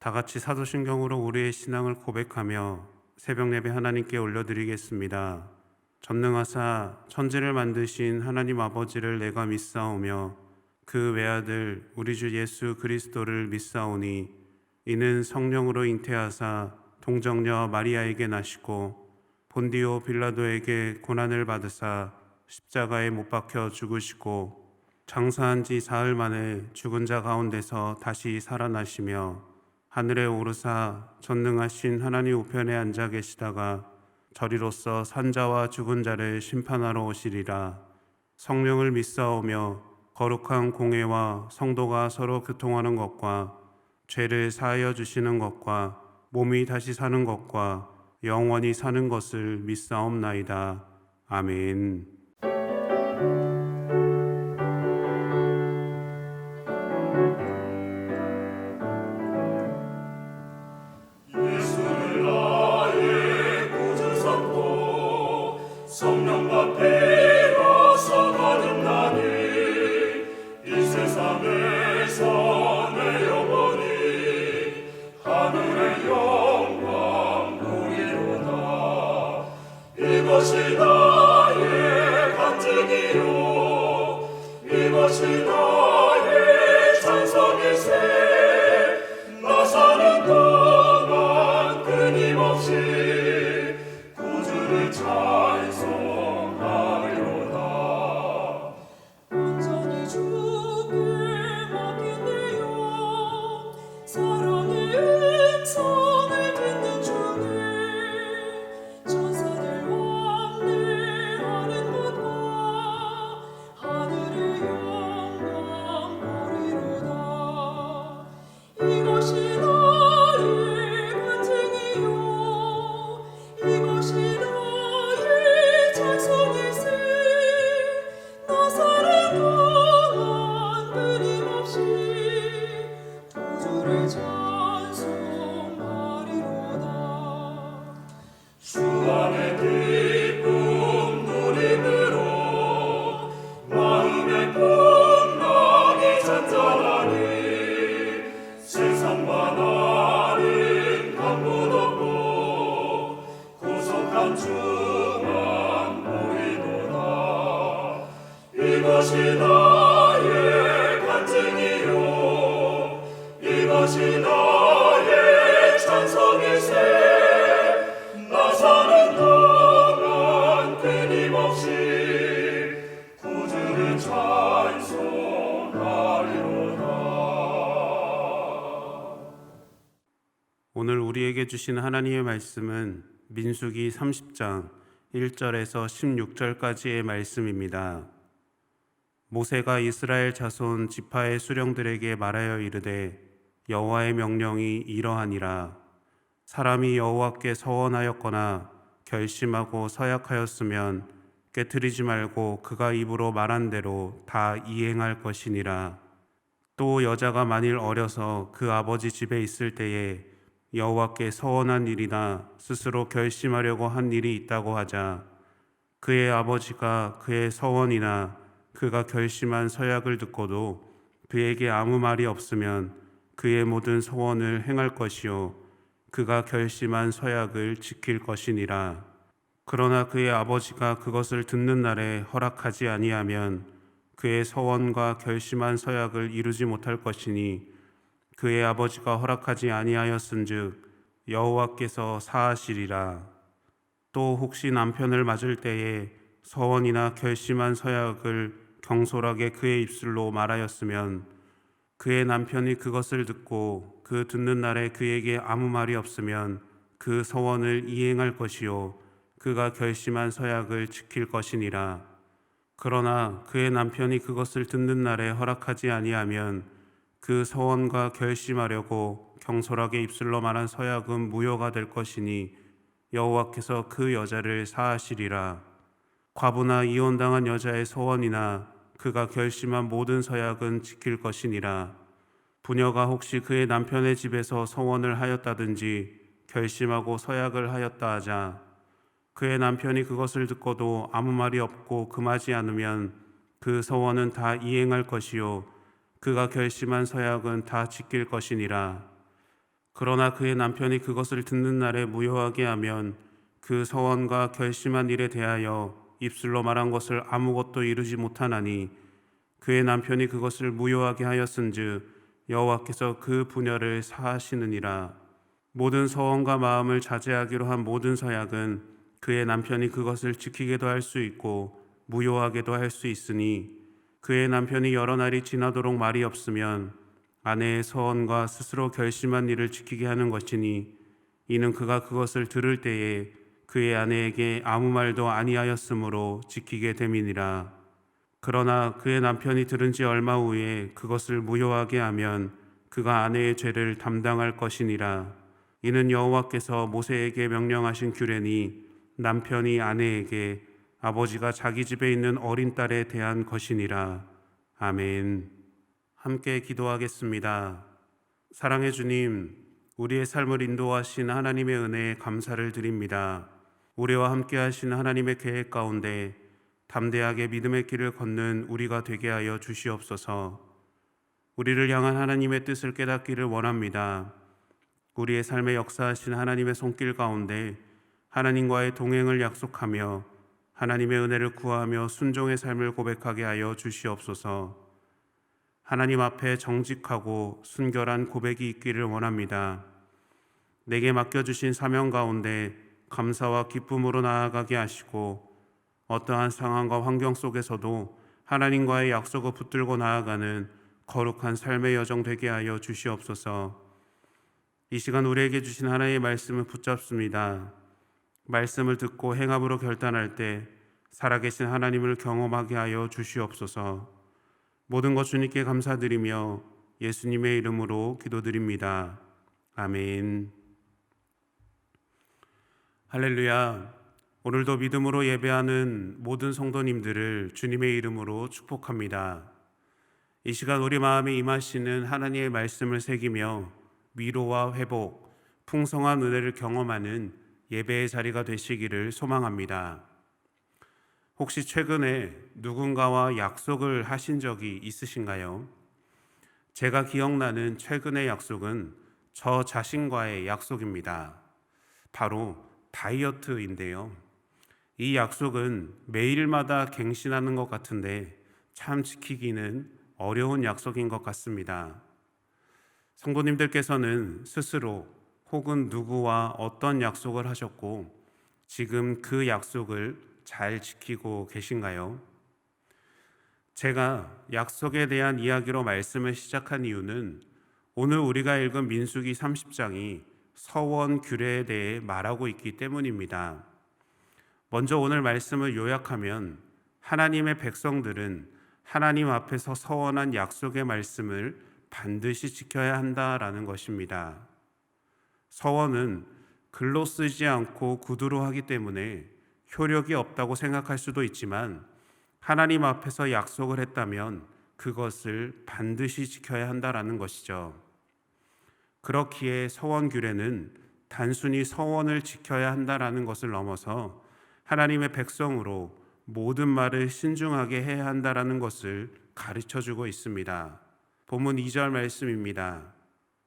다 같이 사도신경으로 우리의 신앙을 고백하며 새벽 예배 하나님께 올려드리겠습니다. 전능하사 천지를 만드신 하나님 아버지를 내가 믿사오며 그 외아들 우리 주 예수 그리스도를 믿사오니 이는 성령으로 잉태하사 동정녀 마리아에게 나시고 본디오 빌라도에게 고난을 받으사 십자가에 못 박혀 죽으시고 장사한 지 사흘 만에 죽은 자 가운데서 다시 살아나시며 하늘에 오르사 전능하신 하나님 우편에 앉아 계시다가 저리로서 산자와 죽은 자를 심판하러 오시리라. 성령을 믿사오며 거룩한 공회와 성도가 서로 교통하는 것과 죄를 사하여 주시는 것과 몸이 다시 사는 것과 영원히 사는 것을 믿사옵나이다. 아멘. 성령과 피로서 거듭나니 이 세상에서 내 영혼이 하늘의 영광 보리로다. 이것이 나의 간증이요 이것이 나의 찬송일세. 나 사는 동안 끊임없이 구주를 찬송하리로다. 온전히 주께 맡긴대요. 사랑의 음성을 듣는 중에 천사들 왕래하는 것과 하늘의 영광 보리로다. 이것이 나의 간증이요 이것이 나의 찬송일세. 나 사는 동안 끊임없이 구주를 찬송하리로다. 주 안에 기쁨 누림으로 마음의 풍랑이 잔잔하니 세상과 나는 강문 없고 고속한 주만 보이도다. 이것이 나의 간증이요 이것이 나의 찬송일세. 나 사는 동안 끊임없이 구주를 찬송하리로다. 오늘 우리에게 주신 하나님의 말씀은 민수기 30장 1절에서 16절까지의 말씀입니다. 모세가 이스라엘 자손 지파의 수령들에게 말하여 이르되 여호와의 명령이 이러하니라. 사람이 여호와께 서원하였거나 결심하고 서약하였으면 깨트리지 말고 그가 입으로 말한 대로 다 이행할 것이니라. 또 여자가 만일 어려서 그 아버지 집에 있을 때에 여호와께 서원한 일이나 스스로 결심하려고 한 일이 있다고 하자 그의 아버지가 그의 서원이나 그가 결심한 서약을 듣고도 그에게 아무 말이 없으면 그의 모든 서원을 행할 것이요 그가 결심한 서약을 지킬 것이니라. 그러나 그의 아버지가 그것을 듣는 날에 허락하지 아니하면 그의 서원과 결심한 서약을 이루지 못할 것이니 그의 아버지가 허락하지 아니하였은즉 여호와께서 사하시리라. 또 혹시 남편을 맞을 때에 서원이나 결심한 서약을 경솔하게 그의 입술로 말하였으면 그의 남편이 그것을 듣고 그 듣는 날에 그에게 아무 말이 없으면 그 서원을 이행할 것이요 그가 결심한 서약을 지킬 것이니라. 그러나 그의 남편이 그것을 듣는 날에 허락하지 아니하면 그 서원과 결심하려고 경솔하게 입술로 말한 서약은 무효가 될 것이니 여호와께서 그 여자를 사하시리라. 과부나 이혼당한 여자의 서원이나 그가 결심한 모든 서약은 지킬 것이니라. 부녀가 혹시 그의 남편의 집에서 서원을 하였다든지 결심하고 서약을 하였다 하자 그의 남편이 그것을 듣고도 아무 말이 없고 금하지 않으면 그 서원은 다 이행할 것이요 그가 결심한 서약은 다 지킬 것이니라. 그러나 그의 남편이 그것을 듣는 날에 무효하게 하면 그 서원과 결심한 일에 대하여 입술로 말한 것을 아무것도 이루지 못하나니 그의 남편이 그것을 무효하게 하였은즉 여호와께서 그 분야를 사하시느니라. 모든 서원과 마음을 자제하기로 한 모든 서약은 그의 남편이 그것을 지키게도 할 수 있고 무효하게도 할 수 있으니 그의 남편이 여러 날이 지나도록 말이 없으면 아내의 서원과 스스로 결심한 일을 지키게 하는 것이니 이는 그가 그것을 들을 때에 그의 아내에게 아무 말도 아니하였으므로 지키게 됨이니라. 그러나 그의 남편이 들은 지 얼마 후에 그것을 무효하게 하면 그가 아내의 죄를 담당할 것이니라. 이는 여호와께서 모세에게 명령하신 규례니 남편이 아내에게 아버지가 자기 집에 있는 어린 딸에 대한 것이니라. 아멘. 함께 기도하겠습니다. 사랑해 주님, 우리의 삶을 인도하신 하나님의 은혜에 감사를 드립니다. 우리와 함께 하신 하나님의 계획 가운데 담대하게 믿음의 길을 걷는 우리가 되게 하여 주시옵소서. 우리를 향한 하나님의 뜻을 깨닫기를 원합니다. 우리의 삶에 역사하신 하나님의 손길 가운데 하나님과의 동행을 약속하며 하나님의 은혜를 구하며 순종의 삶을 고백하게 하여 주시옵소서. 하나님 앞에 정직하고 순결한 고백이 있기를 원합니다. 내게 맡겨주신 사명 가운데 감사와 기쁨으로 나아가게 하시고 어떠한 상황과 환경 속에서도 하나님과의 약속을 붙들고 나아가는 거룩한 삶의 여정 되게 하여 주시옵소서. 이 시간 우리에게 주신 하나님의 말씀을 붙잡습니다. 말씀을 듣고 행함으로 결단할 때 살아계신 하나님을 경험하게 하여 주시옵소서. 모든 것 주님께 감사드리며 예수님의 이름으로 기도드립니다. 아멘. 할렐루야. 오늘도 믿음으로 예배하는 모든 성도님들을 주님의 이름으로 축복합니다. 이 시간 우리 마음에 임하시는 하나님의 말씀을 새기며 위로와 회복, 풍성한 은혜를 경험하는 예배의 자리가 되시기를 소망합니다. 혹시 최근에 누군가와 약속을 하신 적이 있으신가요? 제가 기억나는 최근의 약속은 저 자신과의 약속입니다. 바로 다이어트인데요. 이 약속은 매일마다 갱신하는 것 같은데 참 지키기는 어려운 약속인 것 같습니다. 성도님들께서는 스스로 혹은 누구와 어떤 약속을 하셨고 지금 그 약속을 잘 지키고 계신가요? 제가 약속에 대한 이야기로 말씀을 시작한 이유는 오늘 우리가 읽은 민수기 30장이 서원 규례에 대해 말하고 있기 때문입니다. 먼저 오늘 말씀을 요약하면 하나님의 백성들은 하나님 앞에서 서원한 약속의 말씀을 반드시 지켜야 한다라는 것입니다. 서원은 글로 쓰지 않고 구두로 하기 때문에 효력이 없다고 생각할 수도 있지만 하나님 앞에서 약속을 했다면 그것을 반드시 지켜야 한다라는 것이죠. 그렇기에 서원 규례는 단순히 서원을 지켜야 한다라는 것을 넘어서 하나님의 백성으로 모든 말을 신중하게 해야 한다라는 것을 가르쳐주고 있습니다. 본문 2절 말씀입니다.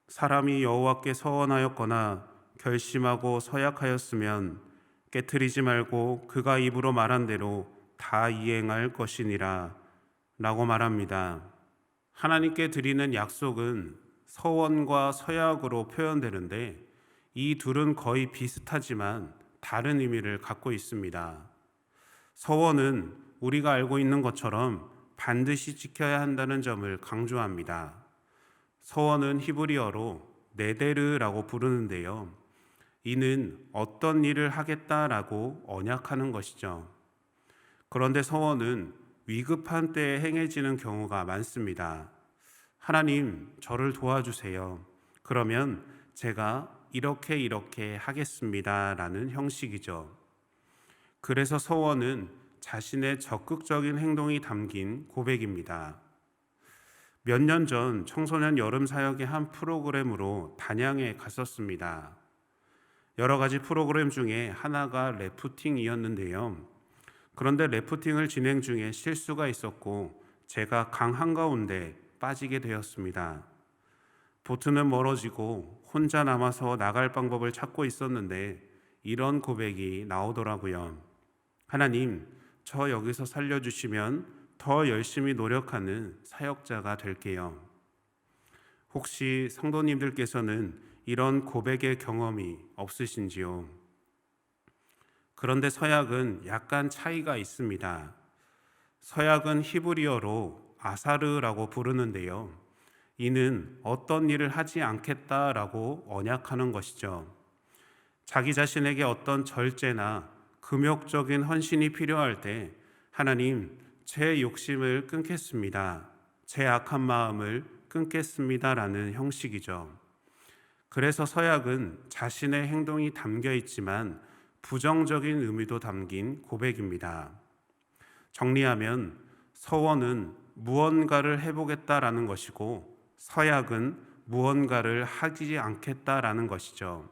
사람이 여호와께 서원하였거나 결심하고 서약하였으면 깨트리지 말고 그가 입으로 말한 대로 다 이행할 것이니라 라고 말합니다. 하나님께 드리는 약속은 서원과 서약으로 표현되는데 이 둘은 거의 비슷하지만 다른 의미를 갖고 있습니다. 서원은 우리가 알고 있는 것처럼 반드시 지켜야 한다는 점을 강조합니다. 서원은 히브리어로 네데르라고 부르는데요. 이는 어떤 일을 하겠다라고 언약하는 것이죠. 그런데 서원은 위급한 때에 행해지는 경우가 많습니다. 하나님, 저를 도와주세요. 그러면 제가 이렇게 하겠습니다 라는 형식이죠. 그래서 서원은 자신의 적극적인 행동이 담긴 고백입니다. 몇 년 전 청소년 여름 사역의 한 프로그램으로 단양에 갔었습니다. 여러 가지 프로그램 중에 하나가 래프팅이었는데요. 그런데 래프팅을 진행 중에 실수가 있었고 제가 강 한가운데 빠지게 되었습니다. 보트는 멀어지고 혼자 남아서 나갈 방법을 찾고 있었는데 이런 고백이 나오더라고요. 하나님, 저 여기서 살려주시면 더 열심히 노력하는 사역자가 될게요. 혹시 성도님들께서는 이런 고백의 경험이 없으신지요? 그런데 서약은 약간 차이가 있습니다. 서약은 히브리어로 아사르라고 부르는데요. 이는 어떤 일을 하지 않겠다라고 언약하는 것이죠. 자기 자신에게 어떤 절제나 금욕적인 헌신이 필요할 때 하나님, 제 욕심을 끊겠습니다. 제 악한 마음을 끊겠습니다라는 형식이죠. 그래서 서약은 자신의 행동이 담겨 있지만 부정적인 의미도 담긴 고백입니다. 정리하면 서원은 무언가를 해보겠다라는 것이고 서약은 무언가를 하지 않겠다라는 것이죠.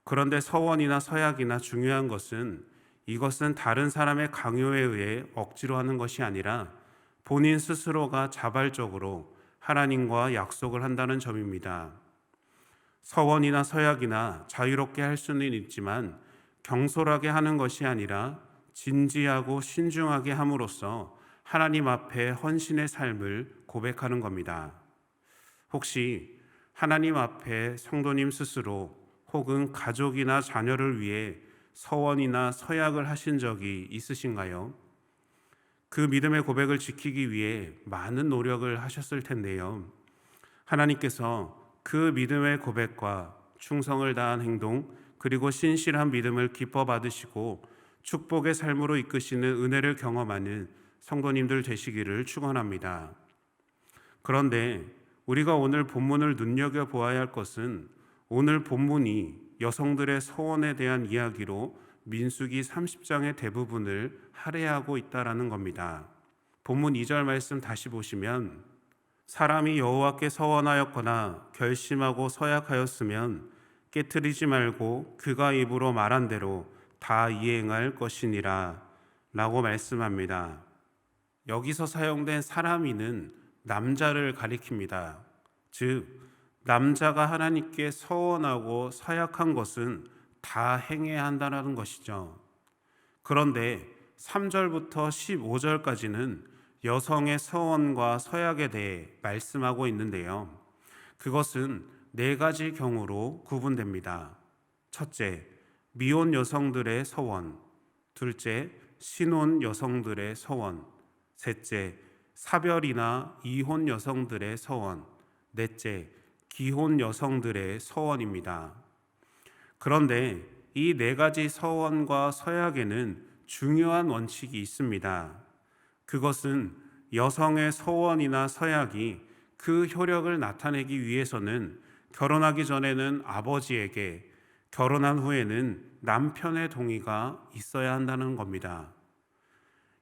그런데 서원이나 서약이나 중요한 것은 이것은 다른 사람의 강요에 의해 억지로 하는 것이 아니라 본인 스스로가 자발적으로 하나님과 약속을 한다는 점입니다. 서원이나 서약이나 자유롭게 할 수는 있지만 경솔하게 하는 것이 아니라 진지하고 신중하게 함으로써 하나님 앞에 헌신의 삶을 고백하는 겁니다. 혹시 하나님 앞에 성도님 스스로 혹은 가족이나 자녀를 위해 서원이나 서약을 하신 적이 있으신가요? 그 믿음의 고백을 지키기 위해 많은 노력을 하셨을 텐데요. 하나님께서 그 믿음의 고백과 충성을 다한 행동 그리고 신실한 믿음을 기뻐 받으시고 축복의 삶으로 이끄시는 은혜를 경험하는 성도님들 되시기를 축원합니다. 그런데 우리가 오늘 본문을 눈여겨보아야 할 것은 오늘 본문이 여성들의 서원에 대한 이야기로 민수기 30장의 대부분을 할애하고 있다라는 겁니다. 본문 2절 말씀 다시 보시면 사람이 여호와께 서원하였거나 결심하고 서약하였으면 깨트리지 말고 그가 입으로 말한 대로 다 이행할 것이니라 라고 말씀합니다. 여기서 사용된 사람이는 남자를 가리킵니다. 즉 남자가 하나님께 서원하고 서약한 것은 다 행해야 한다는 것이죠. 그런데 3절부터 15절까지는 여성의 서원과 서약에 대해 말씀하고 있는데요. 그것은 4가지 경우로 구분됩니다. 첫째, 미혼 여성들의 서원. 둘째, 신혼 여성들의 서원. 셋째, 사별이나 이혼 여성들의 서원. 넷째, 기혼 여성들의 서원입니다. 그런데 이 4가지 서원과 서약에는 중요한 원칙이 있습니다. 그것은 여성의 서원이나 서약이 그 효력을 나타내기 위해서는 결혼하기 전에는 아버지에게, 결혼한 후에는 남편의 동의가 있어야 한다는 겁니다.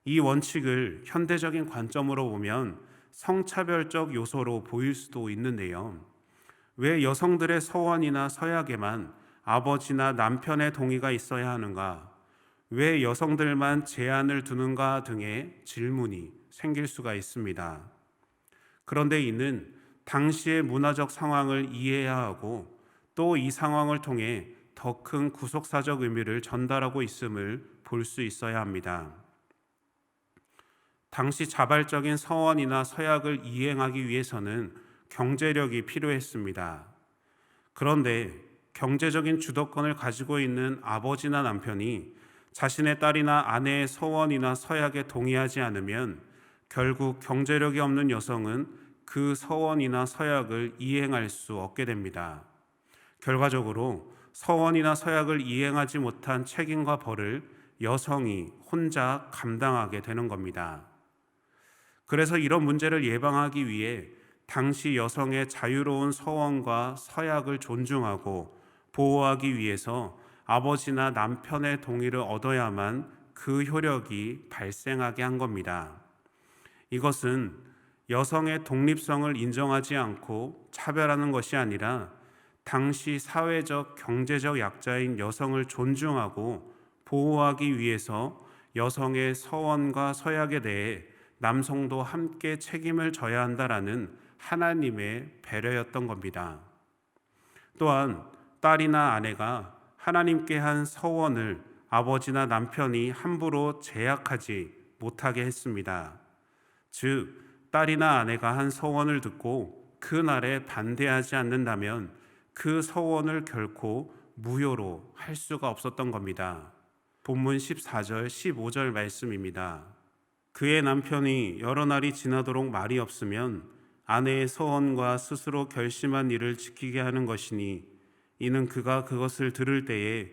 이 원칙을 현대적인 관점으로 보면 성차별적 요소로 보일 수도 있는데요. 왜 여성들의 서원이나 서약에만 아버지나 남편의 동의가 있어야 하는가? 왜 여성들만 제한을 두는가 등의 질문이 생길 수가 있습니다. 그런데 이는 당시의 문화적 상황을 이해해야 하고 또 이 상황을 통해 더 큰 구속사적 의미를 전달하고 있음을 볼 수 있어야 합니다. 당시 자발적인 서원이나 서약을 이행하기 위해서는 경제력이 필요했습니다. 그런데 경제적인 주도권을 가지고 있는 아버지나 남편이 자신의 딸이나 아내의 서원이나 서약에 동의하지 않으면 결국 경제력이 없는 여성은 그 서원이나 서약을 이행할 수 없게 됩니다. 결과적으로 서원이나 서약을 이행하지 못한 책임과 벌을 여성이 혼자 감당하게 되는 겁니다. 그래서 이런 문제를 예방하기 위해 당시 여성의 자유로운 서원과 서약을 존중하고 보호하기 위해서 아버지나 남편의 동의를 얻어야만 그 효력이 발생하게 한 겁니다. 이것은 여성의 독립성을 인정하지 않고 차별하는 것이 아니라 당시 사회적, 경제적 약자인 여성을 존중하고 보호하기 위해서 여성의 서원과 서약에 대해 남성도 함께 책임을 져야 한다라는 하나님의 배려였던 겁니다. 또한 딸이나 아내가 하나님께 한 서원을 아버지나 남편이 함부로 제약하지 못하게 했습니다. 즉, 딸이나 아내가 한 서원을 듣고 그 날에 반대하지 않는다면 그 서원을 결코 무효로 할 수가 없었던 겁니다. 본문 14절, 15절 말씀입니다. 그의 남편이 여러 날이 지나도록 말이 없으면 아내의 서원과 스스로 결심한 일을 지키게 하는 것이니 이는 그가 그것을 들을 때에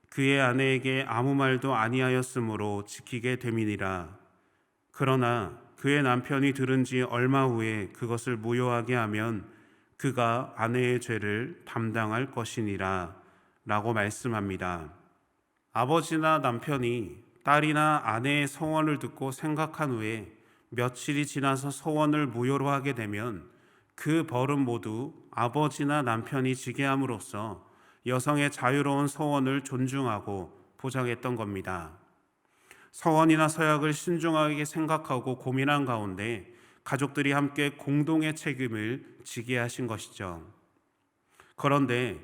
그의 아내에게 아무 말도 아니하였으므로 지키게 됨이니라. 그러나 그의 남편이 들은 지 얼마 후에 그것을 무효하게 하면 그가 아내의 죄를 담당할 것이니라 라고 말씀합니다. 아버지나 남편이 딸이나 아내의 서원을 듣고 생각한 후에 며칠이 지나서 서원을 무효로 하게 되면 그 벌은 모두 아버지나 남편이 지게 함으로써 여성의 자유로운 서원을 존중하고 보장했던 겁니다. 서원이나 서약을 신중하게 생각하고 고민한 가운데 가족들이 함께 공동의 책임을 지게 하신 것이죠. 그런데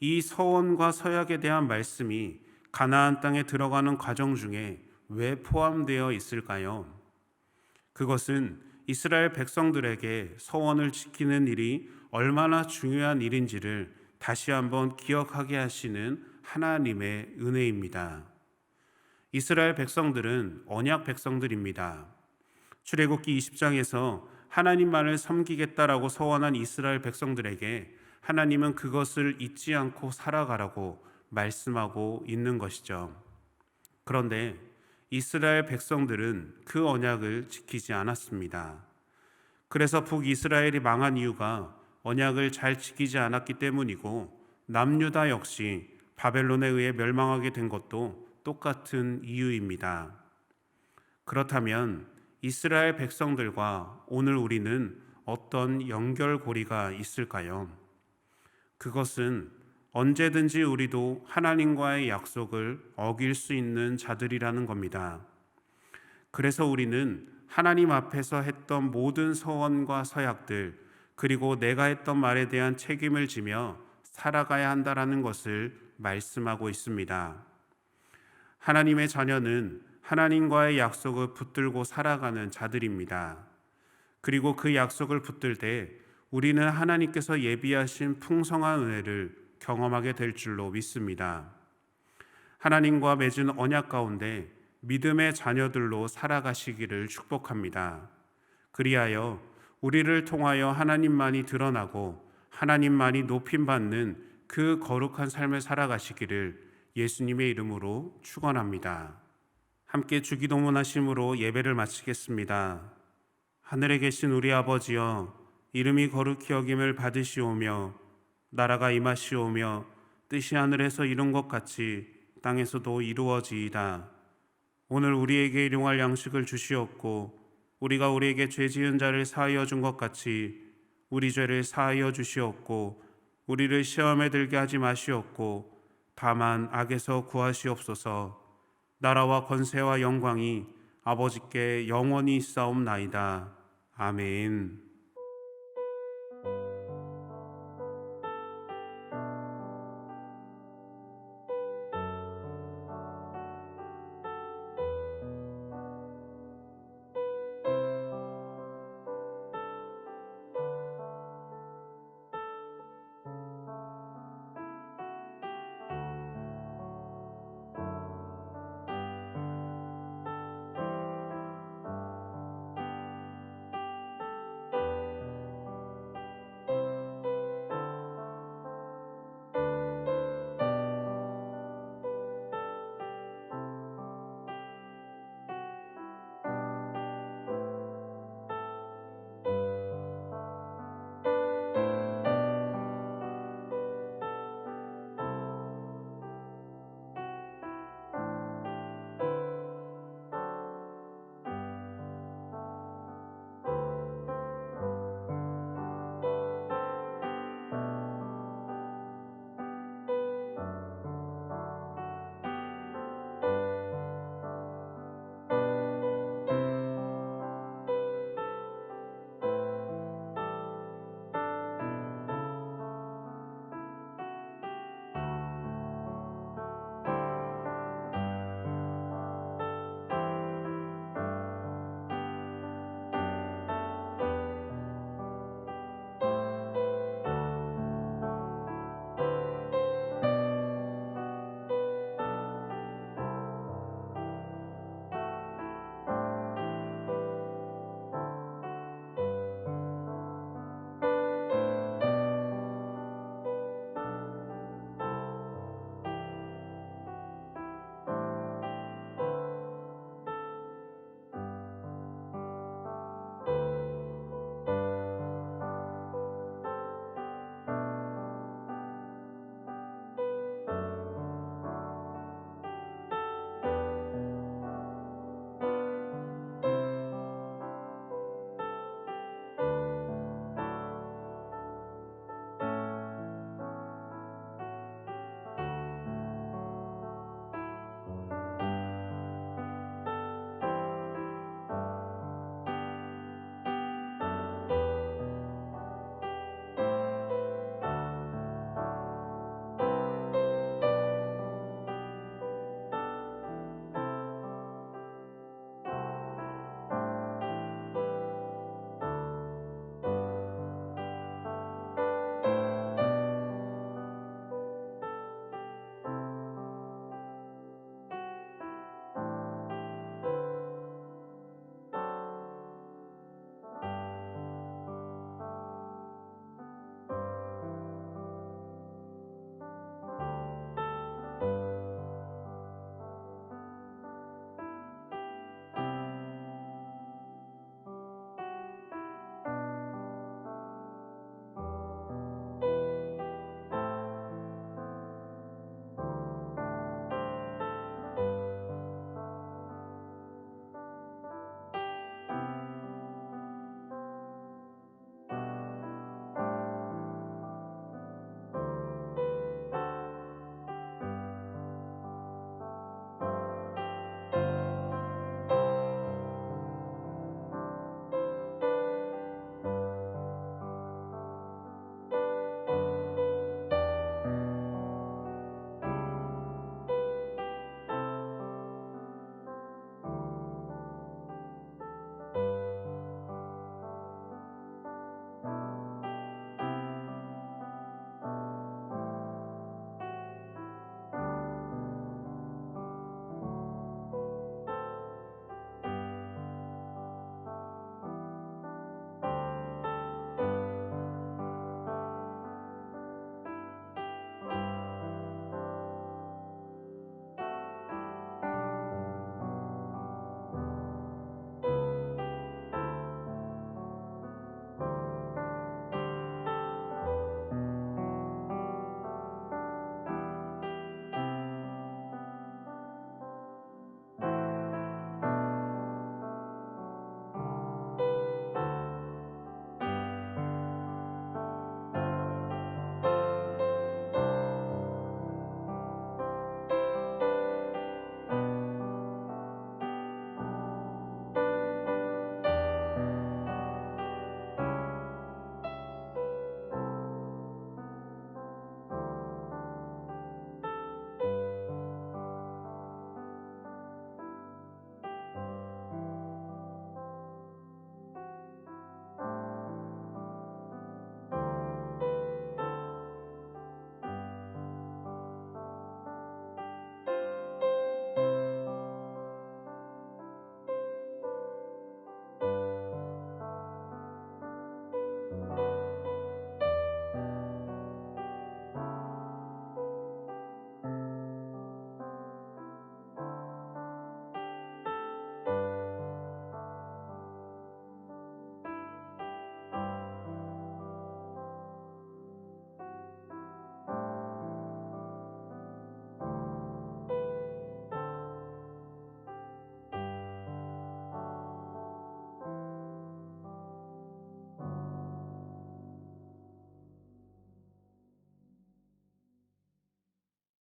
이 서원과 서약에 대한 말씀이 가나안 땅에 들어가는 과정 중에 왜 포함되어 있을까요? 그것은 이스라엘 백성들에게 서원을 지키는 일이 얼마나 중요한 일인지를 다시 한번 기억하게 하시는 하나님의 은혜입니다. 이스라엘 백성들은 언약 백성들입니다. 출애굽기 20장에서 하나님만을 섬기겠다라고 서원한 이스라엘 백성들에게 하나님은 그것을 잊지 않고 살아가라고 말씀하고 있는 것이죠. 그런데 이스라엘 백성들은 그 언약을 지키지 않았습니다. 그래서 북이스라엘이 망한 이유가 언약을 잘 지키지 않았기 때문이고 남유다 역시 바벨론에 의해 멸망하게 된 것도 똑같은 이유입니다. 그렇다면 이스라엘 백성들과 오늘 우리는 어떤 연결고리가 있을까요? 그것은 언제든지 우리도 하나님과의 약속을 어길 수 있는 자들이라는 겁니다. 그래서 우리는 하나님 앞에서 했던 모든 서원과 서약들, 그리고 내가 했던 말에 대한 책임을 지며 살아가야 한다라는 것을 말씀하고 있습니다. 하나님의 자녀는 하나님과의 약속을 붙들고 살아가는 자들입니다. 그리고 그 약속을 붙들 때 우리는 하나님께서 예비하신 풍성한 은혜를 경험하게 될 줄로 믿습니다. 하나님과 맺은 언약 가운데 믿음의 자녀들로 살아가시기를 축복합니다. 그리하여 우리를 통하여 하나님만이 드러나고 하나님만이 높임받는 그 거룩한 삶을 살아가시기를 예수님의 이름으로 축원합니다. 함께 주기도문 하심으로 예배를 마치겠습니다. 하늘에 계신 우리 아버지여, 이름이 거룩히 여김을 받으시오며 나라가 임하시오며 뜻이 하늘에서 이룬 것 같이 땅에서도 이루어지이다. 오늘 우리에게 일용할 양식을 주시옵고 우리가 우리에게 죄 지은 자를 사하여 준 것 같이 우리 죄를 사하여 주시옵고 우리를 시험에 들게 하지 마시옵고 다만 악에서 구하시옵소서. 나라와 권세와 영광이 아버지께 영원히 있사옵나이다. 아멘.